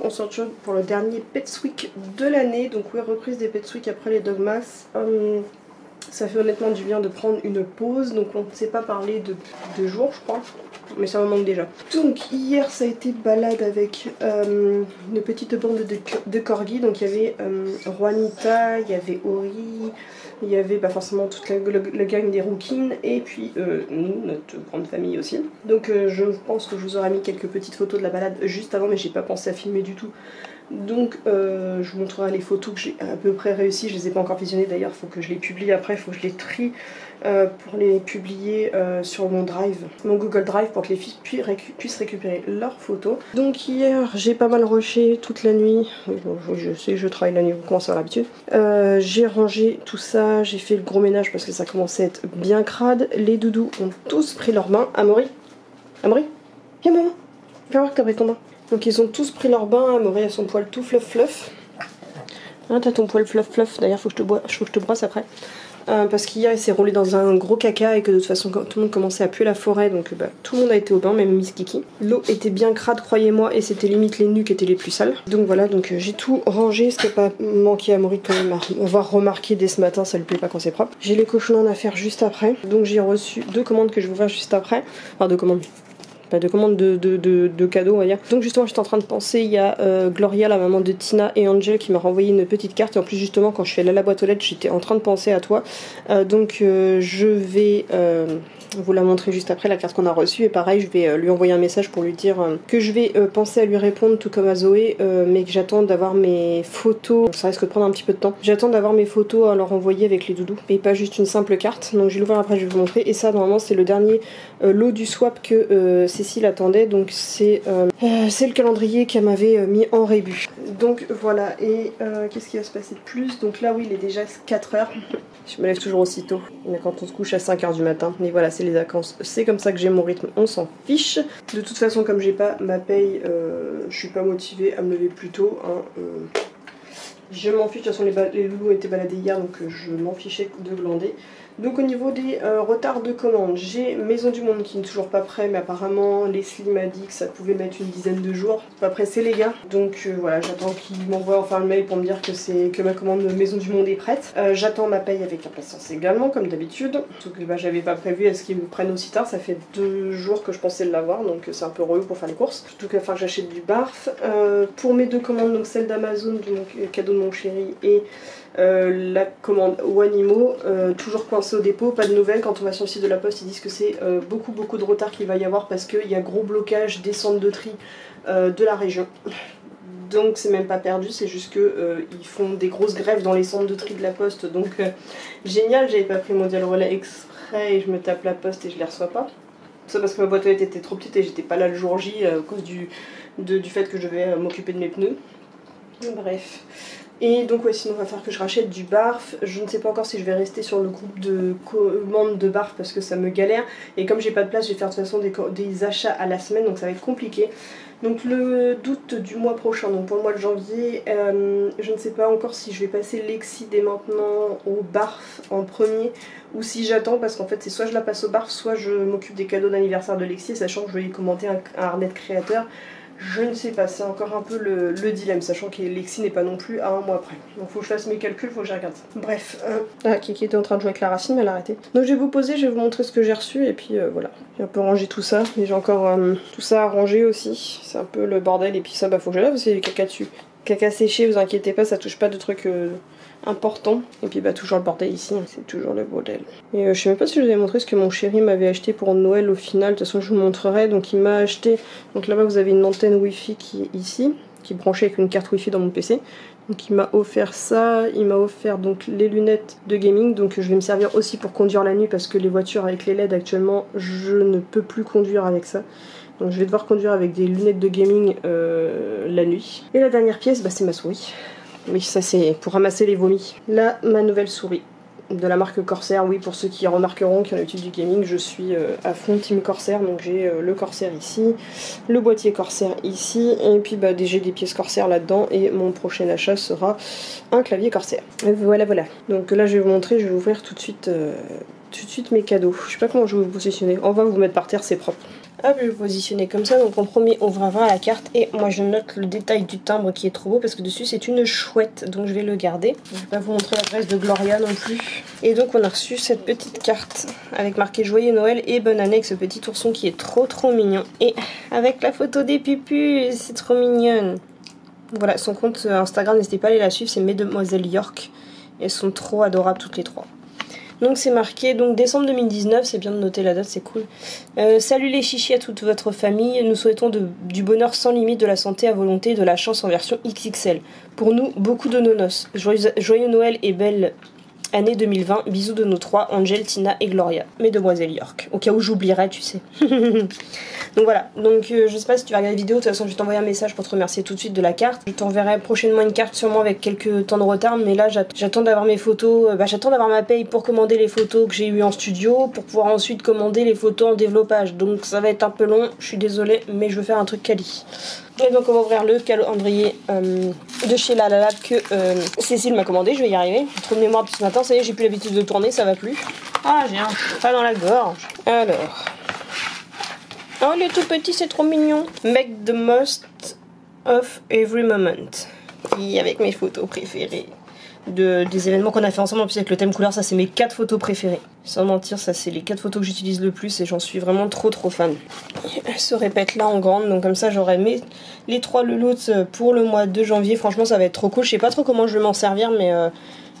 on se retrouve pour le dernier Pets Week de l'année. Donc oui, reprise des Pets Week après les Dogmas. Ça fait honnêtement du bien de prendre une pause. Donc on ne s'est pas parlé de 2 jours je crois. Mais ça me manque déjà. Donc hier ça a été balade avec une petite bande de corgis. Donc il y avait Juanita, il y avait Ori, il y avait forcément toute la gang des Rookin et puis nous, notre grande famille aussi. Donc je pense que je vous aurais mis quelques petites photos de la balade juste avant, mais j'ai pas pensé à filmer du tout. Donc je vous montrerai les photos que j'ai à peu près réussi. Je les ai pas encore visionnées d'ailleurs, il faut que je les publie après, il faut que je les trie pour les publier sur mon drive, mon Google Drive, pour que les filles puissent récupérer leurs photos. Donc hier j'ai pas mal rushé toute la nuit. Oui, je sais, je travaille la nuit, vous commencez à avoir l'habitude. J'ai rangé tout ça, j'ai fait le gros ménage parce que ça commençait à être bien crade. Les doudous ont tous pris leurs bains. Amaury, viens maman, viens voir que t'as pris ton bain. Donc ils ont tous pris leur bain. Amaury a son poil tout fluff. Hein, t'as ton poil fluff. D'ailleurs faut que je te brosse après. Parce qu'hier il s'est roulé dans un gros caca et que de toute façon tout le monde commençait à puer la forêt, donc tout le monde a été au bain, même Miss Kiki. L'eau était bien crade, croyez-moi, et c'était limite les nuques qui étaient les plus sales. Donc voilà, donc j'ai tout rangé, ce qui n'a pas manqué à Amaury quand même à avoir remarqué dès ce matin, ça lui plaît pas quand c'est propre. J'ai les cochons à faire juste après, donc j'ai reçu 2 commandes que je vais ouvrir juste après. Enfin 2 commandes. De commandes de cadeaux on va dire. Donc justement j'étais en train de penser, il y a Gloria, la maman de Tina et Angel, qui m'a renvoyé une petite carte, et en plus justement quand je suis allée à la boîte aux lettres j'étais en train de penser à toi. Donc je vais vous la montrer juste après, la carte qu'on a reçue, et pareil je vais lui envoyer un message pour lui dire que je vais penser à lui répondre tout comme à Zoé, mais que j'attends d'avoir mes photos. Ça risque de prendre un petit peu de temps. J'attends d'avoir mes photos à leur envoyer avec les doudous et pas juste une simple carte. Donc je vais l'ouvrir après, je vais vous montrer. Et ça normalement c'est le dernier lot du swap que Cécile attendait, donc c'est le calendrier qu'elle m'avait mis en rébut. Donc voilà, et qu'est-ce qui va se passer de plus? Donc là oui, il est déjà 4h. Je me lève toujours aussitôt, mais quand on se couche à 5h du matin. Mais voilà, c'est les vacances, c'est comme ça que j'ai mon rythme, on s'en fiche. De toute façon, comme j'ai pas ma paye, je suis pas motivée à me lever plus tôt. Hein, je m'en fiche, de toute façon les loulous étaient baladés hier, donc je m'en fichais de glander. Donc au niveau des retards de commande, j'ai Maison du Monde qui n'est toujours pas prêt, mais apparemment Leslie m'a dit que ça pouvait mettre une dizaine de jours. Pas pressé les gars, donc voilà, j'attends qu'ils m'envoient enfin le mail pour me dire que ma commande Maison du Monde est prête. J'attends ma paye avec impatience également, comme d'habitude. Sauf que j'avais pas prévu à ce qu'ils me prennent aussi tard, ça fait 2 jours que je pensais l'avoir, donc c'est un peu relou pour faire les courses. Surtout qu'il va falloir que j'achète du barf. Pour mes 2 commandes, donc celle d'Amazon, du cadeau de mon chéri, et la commande Wanimo, toujours coincée au dépôt, pas de nouvelles. Quand on va sur le site de la poste, ils disent que c'est beaucoup de retard qu'il va y avoir parce qu'il y a gros blocage des centres de tri de la région. Donc c'est même pas perdu, c'est juste que ils font des grosses grèves dans les centres de tri de la poste. Donc génial, j'avais pas pris mon dial relais exprès et je me tape la poste et je les reçois pas. Ça parce que ma boîte aux lettres était trop petite et j'étais pas là le jour J à cause du fait que je devais m'occuper de mes pneus. Bref. Et donc ouais, sinon il va falloir que je rachète du barf. Je ne sais pas encore si je vais rester sur le groupe de commandes de barf parce que ça me galère. Et comme j'ai pas de place, je vais faire de toute façon des achats à la semaine, donc ça va être compliqué. Donc le d'août du mois prochain, donc pour le mois de janvier, je ne sais pas encore si je vais passer Lexi dès maintenant au barf en premier, ou si j'attends, parce qu'en fait c'est soit je la passe au barf, soit je m'occupe des cadeaux d'anniversaire de Lexi, sachant que je vais y commenter un harnais de créateur. Je ne sais pas, c'est encore un peu le dilemme, sachant que Lexi n'est pas non plus à 1 mois près. Donc faut que je fasse mes calculs, faut que je regarde ça. Bref, Kiki était en train de jouer avec la racine, mais elle a arrêté. Donc je vais vous poser, je vais vous montrer ce que j'ai reçu, et puis voilà. J'ai un peu rangé tout ça, mais j'ai encore tout ça à ranger aussi. C'est un peu le bordel, et puis ça, faut que je lave, parce qu'il y a du caca dessus. Caca séché, vous inquiétez pas, ça touche pas de trucs important. Et puis toujours le bordel ici, c'est toujours le bordel. Et je sais même pas si je vous ai montré ce que mon chéri m'avait acheté pour Noël au final. De toute façon je vous montrerai. Donc il m'a acheté, donc là-bas vous avez une antenne wifi qui est ici, qui est branchée avec une carte wifi dans mon PC. Donc il m'a offert ça, il m'a offert donc les lunettes de gaming, donc je vais me servir aussi pour conduire la nuit parce que les voitures avec les LED actuellement je ne peux plus conduire avec ça. Donc je vais devoir conduire avec des lunettes de gaming la nuit. Et la dernière pièce, c'est ma souris. Oui, ça c'est pour ramasser les vomis. Là, ma nouvelle souris de la marque Corsair. Oui, pour ceux qui remarqueront qui ont l'habitude du gaming, je suis à fond team Corsair. Donc j'ai le Corsair ici, le boîtier Corsair ici, et puis j'ai des pièces Corsair là-dedans. Et mon prochain achat sera un clavier Corsair. Et voilà. Donc là, je vais vous montrer, je vais ouvrir tout de suite mes cadeaux. Je sais pas comment je vais vous positionner. On va vous mettre par terre, c'est propre. Hop, je vais positionner comme ça. Donc en premier, on va voir la carte. Et moi, je note le détail du timbre qui est trop beau parce que dessus, c'est une chouette. Donc je vais le garder. Je vais pas vous montrer l'adresse de Gloria non plus. Et donc on a reçu cette petite carte avec marqué Joyeux Noël et Bonne Année avec ce petit ourson qui est trop mignon. Et avec la photo des pupus, c'est trop mignonne. Voilà, son compte Instagram, n'hésitez pas à aller la suivre, c'est Mesdemoiselles York. Elles sont trop adorables toutes les trois. Donc c'est marqué donc décembre 2019, c'est bien de noter la date, c'est cool. Salut les chichis à toute votre famille, nous souhaitons du bonheur sans limite, de la santé à volonté et de la chance en version XXL. Pour nous, beaucoup de nonos. Joyeux Noël et belle année 2020, bisous de nous trois, Angel, Tina et Gloria, Mesdemoiselles York. Au cas où j'oublierais, tu sais. Donc voilà, donc je sais pas si tu vas regarder la vidéo, de toute façon je vais t'envoyer un message pour te remercier tout de suite de la carte. Je t'enverrai prochainement une carte sûrement avec quelques temps de retard, mais là j'attends d'avoir mes photos, j'attends d'avoir ma paye pour commander les photos que j'ai eues en studio, pour pouvoir ensuite commander les photos en développage. Donc ça va être un peu long, je suis désolée, mais je veux faire un truc quali. Et donc on va ouvrir le calendrier de chez La La Lab que Cécile m'a commandé, je vais y arriver. Trop de mémoire depuis ce matin, ça y est, j'ai plus l'habitude de tourner, ça va plus. Ah, j'ai un chat dans la gorge. Alors... Oh, il est tout petit, c'est trop mignon. Make the most of every moment. Et avec mes photos préférées des événements qu'on a fait ensemble. En plus avec le thème couleur, ça c'est mes 4 photos préférées. Sans mentir, ça c'est les 4 photos que j'utilise le plus et j'en suis vraiment trop fan. Elle se répète là en grande, donc comme ça j'aurai les 3 louloutes pour le mois de janvier. Franchement ça va être trop cool. Je sais pas trop comment je vais m'en servir, mais...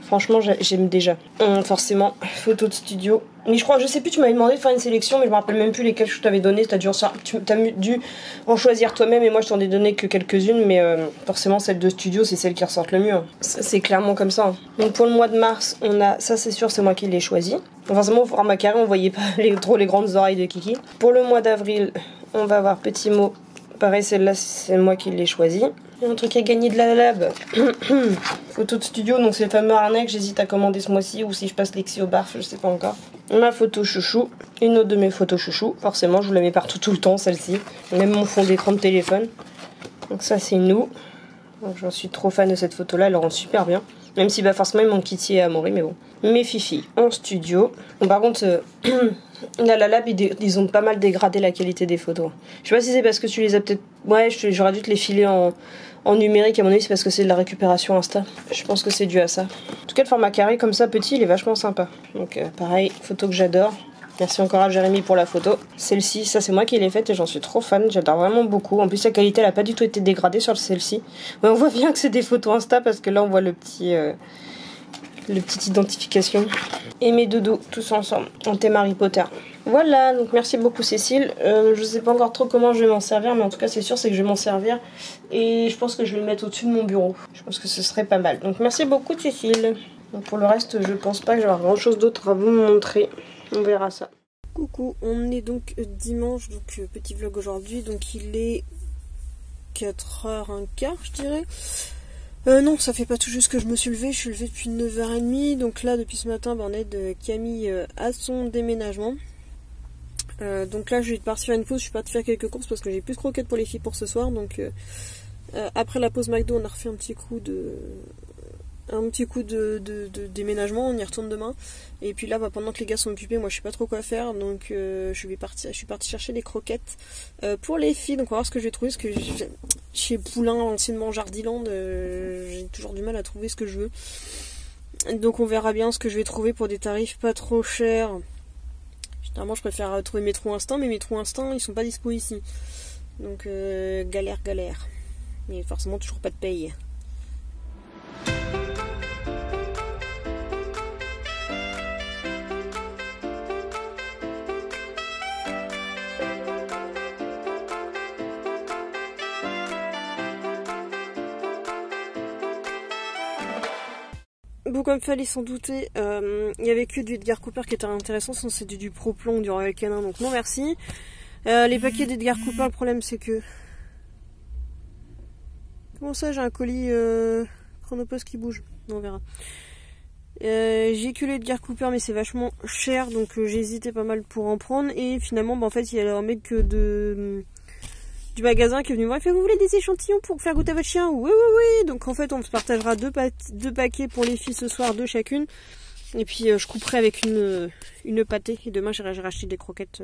franchement, j'aime déjà. Forcément, photo de studio. Mais je sais plus, tu m'avais demandé de faire une sélection, mais je me rappelle même plus lesquelles je t'avais donné. Tu as dû en choisir toi-même, et moi je t'en ai donné que quelques-unes, mais forcément celle de studio, c'est celle qui ressort le mieux. C'est clairement comme ça. Donc pour le mois de mars, on a, ça c'est sûr, c'est moi qui l'ai choisi. Forcément, au format carré, on voyait pas trop les grandes oreilles de Kiki. Pour le mois d'avril, on va avoir Petit mot. Pareil, celle-là, c'est moi qui l'ai choisi. Il y a un truc à gagner de La La Lab. Photo de studio, donc c'est le fameux harnais que j'hésite à commander ce mois-ci ou si je passe Lexi au barf, je sais pas encore. Ma photo chouchou, une autre de mes photos chouchou. Forcément, je vous la mets partout tout le temps, celle-ci. Même mon fond d'écran de téléphone. Donc ça, c'est nous. J'en suis trop fan de cette photo-là, elle rend super bien. Même si forcément, mon Kitty est amoureux, mais bon. Mes filles en studio. Bon, par contre... La La Lab, ils ont pas mal dégradé la qualité des photos. Je sais pas si c'est parce que tu les as peut-être... Ouais, j'aurais dû te les filer en numérique. À mon avis, c'est parce que c'est de la récupération Insta. Je pense que c'est dû à ça. En tout cas, le format carré comme ça, petit, il est vachement sympa. Donc pareil, photo que j'adore. Merci encore à Jérémy pour la photo. Celle-ci, ça c'est moi qui l'ai faite et j'en suis trop fan. J'adore vraiment beaucoup. En plus, la qualité, elle a pas du tout été dégradée sur celle-ci. Ouais, on voit bien que c'est des photos Insta parce que là, on voit le petite identification. Et mes dodos, tous ensemble, en thème Harry Potter. Voilà, donc merci beaucoup Cécile. Je sais pas encore trop comment je vais m'en servir, mais en tout cas c'est sûr, c'est que je vais m'en servir. Et je pense que je vais le mettre au-dessus de mon bureau. Je pense que ce serait pas mal. Donc merci beaucoup Cécile. Donc pour le reste, je pense pas que j'aurai grand chose d'autre à vous montrer. On verra ça. Coucou, on est donc dimanche, donc petit vlog aujourd'hui. Donc il est 4h15 je dirais. Non, ça fait pas tout juste que je me suis levée. Je suis levée depuis 9h30. Donc là, depuis ce matin, on aide Camille à son déménagement. Donc là, je vais partir faire une pause. Je suis partie faire quelques courses parce que j'ai plus de croquettes pour les filles pour ce soir. Donc après la pause McDo, on a refait un petit coup de déménagement. On y retourne demain. Et puis là, pendant que les gars sont occupés, moi je sais pas trop quoi faire. Donc je suis partie chercher des croquettes pour les filles. Donc on va voir ce que je vais trouver. Parce que chez Poulain, anciennement Jardiland, j'ai toujours du mal à trouver ce que je veux. Donc on verra bien ce que je vais trouver pour des tarifs pas trop chers. Généralement je préfère trouver mes trous instinct, mais mes trous instinct ils sont pas dispo ici. Donc galère. Mais forcément toujours pas de paye. Bon, comme fallait s'en douter, il n'y avait que du Edgar Cooper qui était intéressant, sinon c'était du Proplon, du Royal Canin, donc non merci. Les paquets d'Edgar Cooper, le problème c'est que... Comment ça, j'ai un colis Chronopost qui bouge? On verra. J'ai que le Edgar Cooper, mais c'est vachement cher, donc j'ai hésité pas mal pour en prendre, et finalement, en fait, il y a un mec du magasin qui est venu me voir, il fait: vous voulez des échantillons pour faire goûter à votre chien? Oui. Donc en fait on se partagera deux paquets pour les filles ce soir, 2 chacune. Et puis je couperai avec une pâtée. Et demain j'irai racheter des croquettes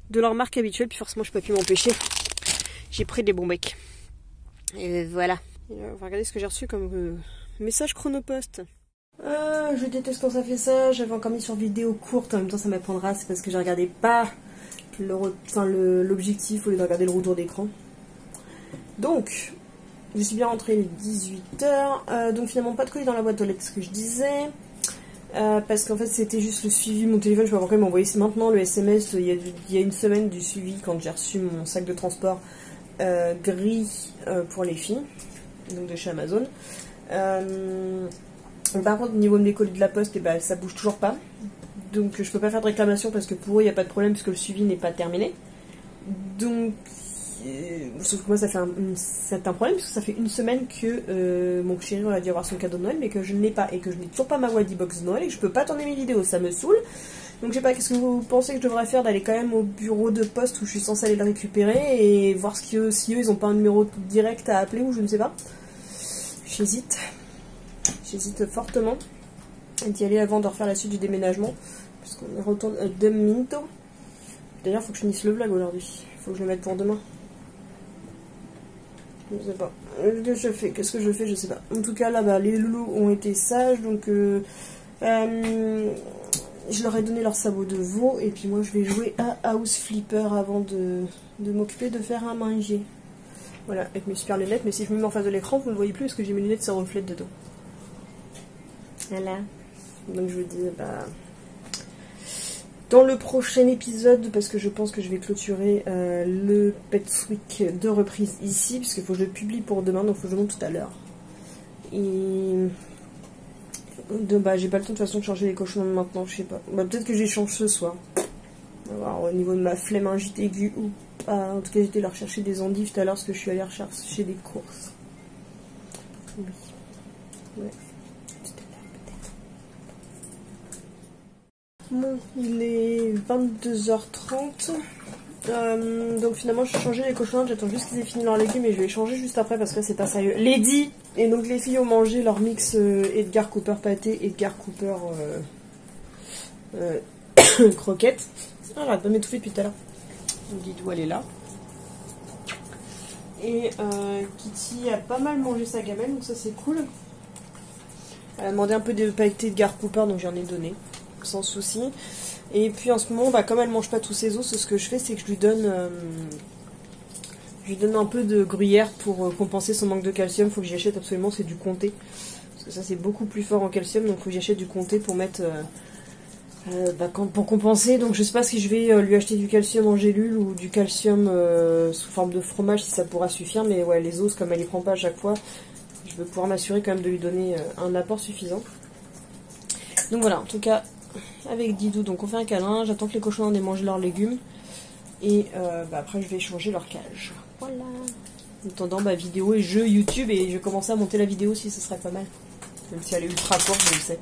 de leur marque habituelle, puis forcément je peux plus m'empêcher. J'ai pris des bons becs. Et voilà. Et on va regarder ce que j'ai reçu comme message Chronopost. Je déteste quand ça fait ça. J'avais encore mis sur vidéo courte, en même temps ça m'apprendra, c'est parce que je regardais pas l'objectif au lieu de regarder le retour d'écran. Donc, je suis bien rentrée les 18h. Donc finalement pas de colis dans la boîte aux lettres, ce que je disais. Parce qu'en fait c'était juste le suivi, mon téléphone, je sais pas pourquoi il m'a envoyé maintenant le SMS il y a une semaine du suivi quand j'ai reçu mon sac de transport gris pour les filles, donc de chez Amazon. Par contre au niveau de mes colis de la poste, et bah, ça bouge toujours pas, donc je peux pas faire de réclamation parce que pour eux il n'y a pas de problème puisque le suivi n'est pas terminé. Donc sauf que moi ça fait c'est un problème parce que ça fait une semaine que mon chéri on a dû avoir son cadeau de Noël mais que je ne l'ai pas et que je n'ai toujours pas ma Waddy Box de Noël et que je peux pas tourner mes vidéos, ça me saoule. Donc je sais pas, qu'est-ce que vous pensez que je devrais faire, d'aller quand même au bureau de poste où je suis censée aller le récupérer et voir si eux ils ont pas un numéro direct à appeler ou je ne sais pas. J'hésite fortement d'y aller avant de refaire la suite du déménagement parce qu'on retourne de Minto. D'ailleurs faut que je finisse le vlog aujourd'hui, faut que je le mette pour demain. Je sais pas. Qu'est-ce que je fais, je sais pas. En tout cas, là, bah, les loulous ont été sages, donc je leur ai donné leur sabot de veau, et puis moi, je vais jouer à House Flipper avant de m'occuper de faire à manger. Voilà, avec mes super lunettes, mais si je me mets en face de l'écran, vous ne le voyez plus parce que j'ai mes lunettes, ça reflète dedans. Voilà. Donc je vous dis, bah... dans le prochain épisode, parce que je pense que je vais clôturer le Pets Week de reprise ici, parce qu'il faut que je le publie pour demain, donc il faut que je le monte tout à l'heure. Et bah, j'ai pas le temps de toute façon de changer les cochons maintenant, je sais pas. Bah, peut-être que j'échange ce soir. On va voir au niveau de ma flémingite aiguë ou pas. En tout cas, j'étais là rechercher des endives tout à l'heure, parce que je suis allée rechercher des courses. Oui. Ouais. Bon, il est 22h30. Donc finalement j'ai changé les cochons, j'attends juste qu'ils aient fini leurs légumes et je vais changer juste après parce que c'est pas sérieux. Lady. Et donc les filles ont mangé leur mix Edgar Cooper pâté, Edgar Cooper croquette. Ah, j'arrête pas de m'étouffer depuis tout à l'heure. Didou elle est là. Et Kitty a pas mal mangé sa gamelle, donc ça c'est cool. Elle a demandé un peu de pailleté Edgar Cooper, donc j'en ai donné. Sans souci. Et puis en ce moment, bah, comme elle mange pas tous ses os, ce que je fais, c'est que je lui donne un peu de gruyère pour compenser son manque de calcium. Faut que j'y achète absolument, c'est du comté. Parce que ça c'est beaucoup plus fort en calcium, donc faut que j'y achète du comté pour mettre pour compenser. Donc je sais pas si je vais lui acheter du calcium en gélule ou du calcium sous forme de fromage, si ça pourra suffire. Mais ouais, les os, comme elle les prend pas à chaque fois, je vais pouvoir m'assurer quand même de lui donner un apport suffisant. Donc voilà, en tout cas, avec Didou, donc on fait un câlin, j'attends que les cochons aient mangé leurs légumes, et bah après je vais changer leur cage. Voilà. En attendant, bah, vidéo et jeux YouTube, et je vais commencer à monter la vidéo si ce serait pas mal. Même si elle est ultra courte, je le sais.